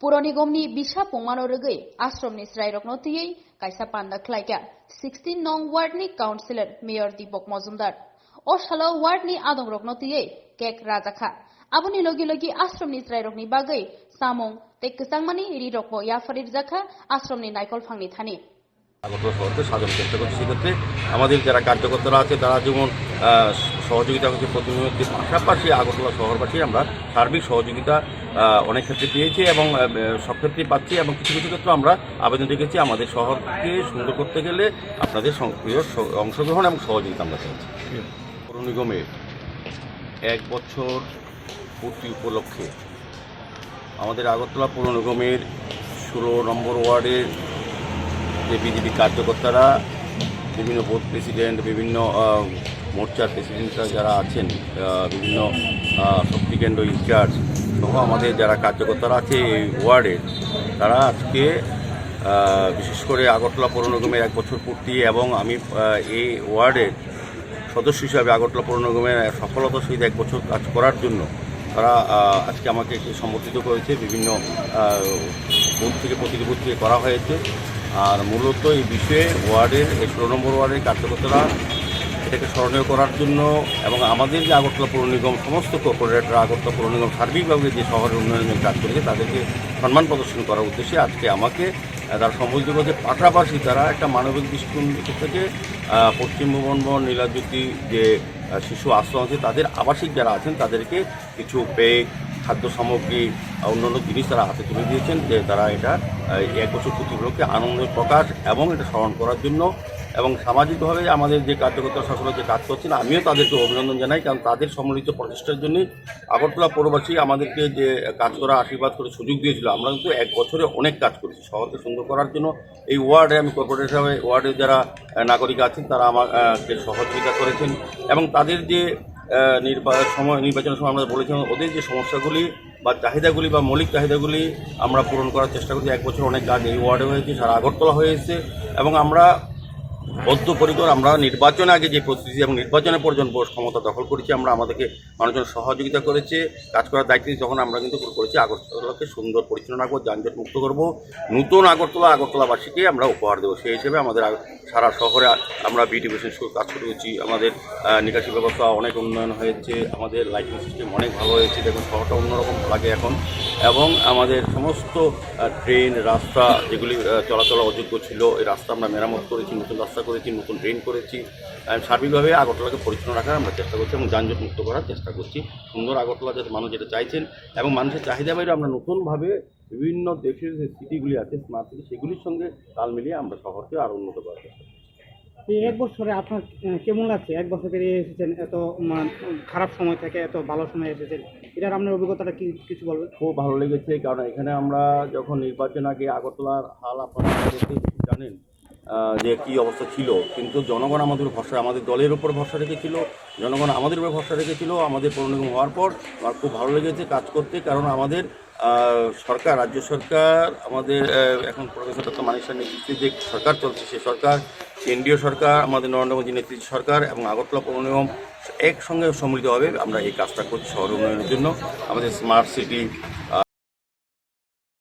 पुर निगमनि बिसा पुंमानो रगै आश्रमनि स्रायरकनो तियै कायसा पान्दा खलायका 16 नং वार्डनि काउन्सिलर मेयर दीपक मजुमदार ओ सालो वार्डनि आदंरकनो तियै केक राजाखा आबुनि लगी लगी आश्रमनि स्रायरकनि बागै सामं ते कसांमानि रिरकबो याफारिर जाखा आश्रमनि नायकल फांनि थानि আগরতলা শহরকে সাজানোর চেষ্টা করছি। সেক্ষেত্রে আমাদের যারা কার্যকর্তারা আছে তারা যেমন সহযোগিতা করছে প্রতিনিধিত্বের পাশাপাশি আগরতলা শহরবাসী আমরা সার্বিক সহযোগিতা অনেক ক্ষেত্রে পেয়েছি এবং সব ক্ষেত্রেই পাচ্ছি এবং কিছু কিছু ক্ষেত্রে আমরা আবেদন রেখেছি আমাদের শহরকে সুন্দর করতে গেলে আপনাদের সক্রিয় অংশগ্রহণ এবং সহযোগিতা আমরা চাইছি। পৌর নিগমের 1 বছর পূর্তি উপলক্ষে আমাদের আগরতলা পৌর নিগমের 16 নম্বর ওয়ার্ডের যে বিজেপি কার্যকর্তারা বিভিন্ন বুথ প্রেসিডেন্ট বিভিন্ন মোর্চার প্রেসিডেন্টরা যারা আছেন বিভিন্ন শক্তিকেন্দ্র ইনচার্জ সহ আমাদের যারা কার্যকর্তারা আছে এই ওয়ার্ডের তারা আজকে বিশেষ করে আগরতলা পৌর নিগমের 1 বছর পূর্তি এবং আমি এই ওয়ার্ডের সদস্য হিসাবে আগরতলা পৌর নিগমের সফলতার সহিত 1 বছর কাজ করার জন্য তারা আজকে আমাকে সম্বোধিত করেছে। বিভিন্ন বুথ থেকে প্রতিটি বুথ থেকে করা হয়েছে। আর মূলত এই বিষয়ে ওয়ার্ডের 16 নম্বর ওয়ার্ডের কার্যকর্তারা এটাকে স্মরণীয় করার জন্য এবং আমাদের যে আগরতলা পৌর নিগম সমস্ত কর্পোরেটররা আগরতলা পৌর নিগম সার্বিকভাবে যে শহরের উন্নয়নের কাজ করেছে তাদেরকে সম্মান প্রদর্শন করার উদ্দেশ্যে আজকে আমাকে তারা সম্বোধিত করেছে। পাশাপাশি তারা একটা মানবিক দৃষ্টিকোণ থেকে পশ্চিম ভুবন নীলাজ্যোতি যে শিশু আশ্রম আছে তাদের আবাসিক যারা আছেন তাদেরকে কিছু ব্যাগ খাদ্য সামগ্রী অন্যান্য জিনিস তারা হাতে তুলে দিয়েছেন যে তারা এটা 1 বছর পূর্তি উপলক্ষে আনন্দ প্রকাশ এবং এটা স্মরণ করার জন্য এবং সামাজিকভাবে আমাদের যে কার্যকর্তা সকলে যে কাজ করছেন আমিও তাদেরকে অভিনন্দন জানাই। কারণ তাদের সম্মিলিত প্রচেষ্টার জন্যই আগরতলা পৌরবাসী আমাদেরকে যে কাজ করা আশীর্বাদ করে সুযোগ দিয়েছিল। আমরা কিন্তু 1 বছরে অনেক কাজ করেছি শহরকে সুন্দর করার জন্য। এই ওয়ার্ডে আমি কর্পোরেটর হিসাবে ওয়ার্ডের যারা নাগরিক আছেন তারা আমাকে সহযোগিতা করেছেন এবং তাদের যে নির্বাচনের সময় আমরা বলেছিলাম ওদের যে সমস্যাগুলি বা চাহিদাগুলি বা মৌলিক চাহিদাগুলি আমরা পূরণ করার চেষ্টা করছি। 1 বছর অনেক কাজ এই ওয়ার্ডে হয়েছে, সারা আগরতলা হয়েছে এবং আমরা বদ্ধপরিকর আমরা নির্বাচনে আগে যে প্রস্তুতি এবং নির্বাচনের পর্যন্ত ক্ষমতা দখল করেছি আমরা আমাদেরকে মানুষজন সহযোগিতা করেছে কাজ করার দায়িত্ব যখন আমরা কিন্তু করেছি আগরতলাকে সুন্দর পরিচ্ছন্ন রাখবো, যানজট মুক্ত করবো, নতুন আগরতলাবাসীকে আমরা উপহার দেবো। সেই হিসেবে আমাদের সারা শহরে আমরা বিউটিফিকেশন কাজ করেছি। আমাদের নিকাশি ব্যবস্থা অনেক উন্নয়ন হয়েছে, আমাদের লাইটিং সিস্টেম অনেক ভালো হয়েছে, দেখুন শহরটা অন্যরকম লাগে এখন এবং আমাদের সমস্ত ট্রেন রাস্তা যেগুলি চলাচল অযোগ্য ছিল এই রাস্তা আমরা মেরামত করেছি, নতুন রাস্তা করেছি, নতুন ড্রেন করেছি। সার্বিকভাবে আগরতলাকে পরিচ্ছন্ন রাখার আমরা চেষ্টা করছি এবং যানজট মুক্ত করার চেষ্টা করছি। সুন্দর আগরতলা যাতে মানুষ যেটা চাইছেন এবং মানুষের চাহিদা বাইরে আমরা নতুনভাবে বিভিন্ন দেশের যে সিটিগুলি আছে স্মার্ট সিটি সেগুলির সঙ্গে তাল মিলিয়ে আমরা শহরকে আরও উন্নত করার চেষ্টা করছি। এই 1 বছরে আপনার কেমন লাগছে? 1 বছর পেরিয়ে এসেছেন, এত খারাপ সময় থেকে এত ভালো সময় এসেছেন, এটার আপনার অভিজ্ঞতাটা কিছু বলবেন? খুব ভালো লেগেছে কারণ এখানে আমরা যখন নির্বাচন আগে আগরতলার হাল আপনারা জানেন যে কী অবস্থা ছিল, কিন্তু জনগণ আমাদের ভরসা আমাদের দলের উপর ভরসা রেখেছিল, জনগণ আমাদের উপর ভরসা রেখেছিল। আমাদের পৌর নিগম হওয়ার পর আমার খুব ভালো লেগেছে কাজ করতে, কারণ আমাদের সরকার রাজ্য সরকার আমাদের এখন প্রফেসর ডক্টর মানিক নেতৃত্বে যে সরকার চলছে সে সরকার, কেন্দ্রীয় সরকার আমাদের নরেন্দ্র মোদী নেতৃত্বের সরকার এবং আগরতলা পৌর নিগম একসঙ্গে সম্মিলিতভাবে আমরা এই কাজটা করছি শহর উন্নয়নের জন্য। আমাদের স্মার্ট সিটি